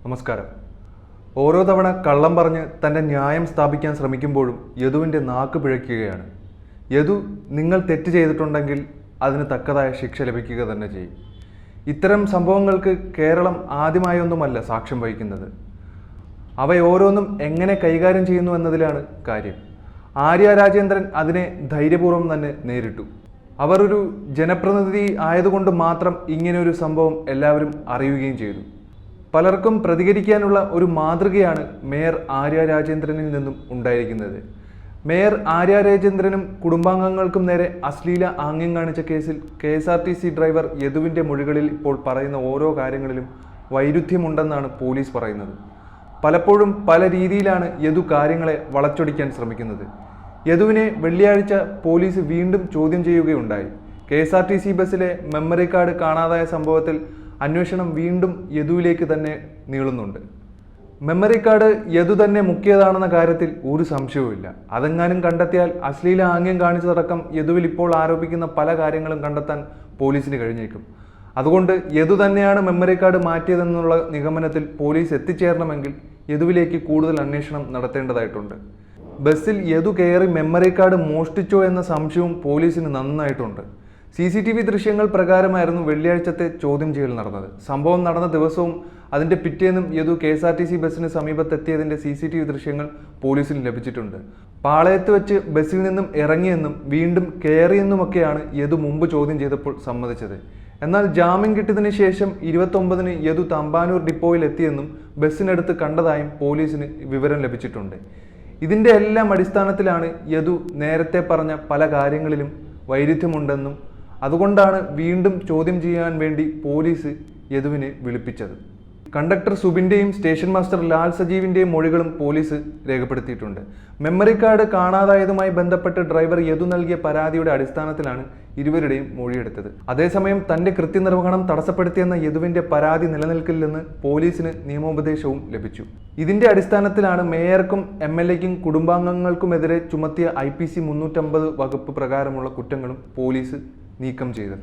നമസ്കാരം. ഓരോ തവണ കള്ളം പറഞ്ഞ് തൻ്റെ ന്യായം സ്ഥാപിക്കാൻ ശ്രമിക്കുമ്പോഴും യദുവിൻ്റെ നാക്ക് പിഴയ്ക്കുകയാണ്. യദു, നിങ്ങൾ തെറ്റ് ചെയ്തിട്ടുണ്ടെങ്കിൽ അതിന് തക്കതായ ശിക്ഷ ലഭിക്കുക തന്നെ ചെയ്യും. ഇത്തരം സംഭവങ്ങൾക്ക് കേരളം ആദ്യമായൊന്നുമല്ല സാക്ഷ്യം വഹിക്കുന്നത്. അവയോരോന്നും എങ്ങനെ കൈകാര്യം ചെയ്യുന്നു എന്നതിലാണ് കാര്യം. ആര്യ രാജേന്ദ്രൻ അതിനെ ധൈര്യപൂർവ്വം തന്നെ നേരിട്ടു. അവർ ഒരു ജനപ്രതിനിധി ആയതുകൊണ്ട് മാത്രം ഇങ്ങനെയൊരു സംഭവം എല്ലാവരും അറിയുകയും ചെയ്തു. പലർക്കും പ്രതികരിക്കാനുള്ള ഒരു മാതൃകയാണ് മേയർ ആര്യ രാജേന്ദ്രനിൽ നിന്നും ഉണ്ടായിരിക്കുന്നത്. മേയർ ആര്യ രാജേന്ദ്രനും കുടുംബാംഗങ്ങൾക്കും നേരെ അശ്ലീല ആംഗ്യം കാണിച്ച കേസിൽ KSRTC ഡ്രൈവർ യദുവിൻ്റെ മൊഴികളിൽ ഇപ്പോൾ പറയുന്ന ഓരോ കാര്യങ്ങളിലും വൈരുദ്ധ്യമുണ്ടെന്നാണ് പോലീസ് പറയുന്നത്. പലപ്പോഴും പല രീതിയിലാണ് യദു കാര്യങ്ങളെ വളച്ചൊടിക്കാൻ ശ്രമിക്കുന്നത്. യദുവിനെ വെള്ളിയാഴ്ച പോലീസ് വീണ്ടും ചോദ്യം ചെയ്യുകയുണ്ടായി. KSRTC ബസ്സിലെ മെമ്മറി കാർഡ് കാണാതായ സംഭവത്തിൽ അന്വേഷണം വീണ്ടും യദുവിലേക്ക് തന്നെ നീളുന്നുണ്ട്. മെമ്മറി കാർഡ് യദു തന്നെ മുക്കിയതാണെന്ന കാര്യത്തിൽ ഒരു സംശയവുമില്ല. അതെങ്ങാനും കണ്ടെത്തിയാൽ അശ്ലീല ആംഗ്യം കാണിച്ചതടക്കം യദുവിൽ ഇപ്പോൾ ആരോപിക്കുന്ന പല കാര്യങ്ങളും കണ്ടെത്താൻ പോലീസിന് കഴിഞ്ഞേക്കും. അതുകൊണ്ട് യദു തന്നെയാണ് മെമ്മറി കാർഡ് മാറ്റിയതെന്നുള്ള നിഗമനത്തിൽ പോലീസ് എത്തിച്ചേരണമെങ്കിൽ യദുവിലേക്ക് കൂടുതൽ അന്വേഷണം നടത്തേണ്ടതായിട്ടുണ്ട്. ബസ്സിൽ യദു കയറി മെമ്മറി കാർഡ് മോഷ്ടിച്ചോ എന്ന സംശയവും പോലീസിന് നന്നായിട്ടുണ്ട്. CCTV ദൃശ്യങ്ങൾ പ്രകാരമായിരുന്നു വെള്ളിയാഴ്ചത്തെ ചോദ്യം ചെയ്യൽ നടന്നത്. സംഭവം നടന്ന ദിവസവും അതിൻ്റെ പിറ്റേന്നും യദു KSRTC ബസ്സിന് സമീപത്തെത്തിയതിൻ്റെ CCTV ദൃശ്യങ്ങൾ പോലീസിന് ലഭിച്ചിട്ടുണ്ട്. പാളയത്ത് വെച്ച് ബസ്സിൽ നിന്നും ഇറങ്ങിയെന്നും വീണ്ടും കയറിയെന്നുമൊക്കെയാണ് യദു മുമ്പ് ചോദ്യം ചെയ്തപ്പോൾ സമ്മതിച്ചത്. എന്നാൽ ജാമ്യം കിട്ടിയതിനു ശേഷം 29-ന് യദു തമ്പാനൂർ ഡിപ്പോയിൽ എത്തിയെന്നും ബസ്സിനടുത്ത് കണ്ടതായും പോലീസിന് വിവരം ലഭിച്ചിട്ടുണ്ട്. ഇതിൻ്റെ എല്ലാം അടിസ്ഥാനത്തിലാണ് യദു നേരത്തെ പറഞ്ഞ പല കാര്യങ്ങളിലും വൈരുദ്ധ്യമുണ്ടെന്നും അതുകൊണ്ടാണ് വീണ്ടും ചോദ്യം ചെയ്യാൻ വേണ്ടി പോലീസ് യദുവിനെ വിളിപ്പിച്ചത്. കണ്ടക്ടർ സുബിൻ്റെയും സ്റ്റേഷൻ മാസ്റ്റർ ലാൽ സജീവിൻ്റെയും മൊഴികളും പോലീസ് രേഖപ്പെടുത്തിയിട്ടുണ്ട്. മെമ്മറി കാർഡ് കാണാതായതുമായി ബന്ധപ്പെട്ട് ഡ്രൈവർ യദു നൽകിയ പരാതിയുടെ അടിസ്ഥാനത്തിലാണ് ഇരുവരുടെയും മൊഴിയെടുത്തത്. അതേസമയം തൻ്റെ കൃത്യനിർവഹണം തടസ്സപ്പെടുത്തിയെന്ന യദുവിൻ്റെ പരാതി നിലനിൽക്കില്ലെന്ന് പോലീസിന് നിയമോപദേശവും ലഭിച്ചു. ഇതിൻ്റെ അടിസ്ഥാനത്തിലാണ് മേയർക്കും MLAയ്ക്കും കുടുംബാംഗങ്ങൾക്കുമെതിരെ ചുമത്തിയ IPC 350 വകുപ്പ് പ്രകാരമുള്ള കുറ്റങ്ങളും പോലീസ് നീക്കം ചെയ്തത്.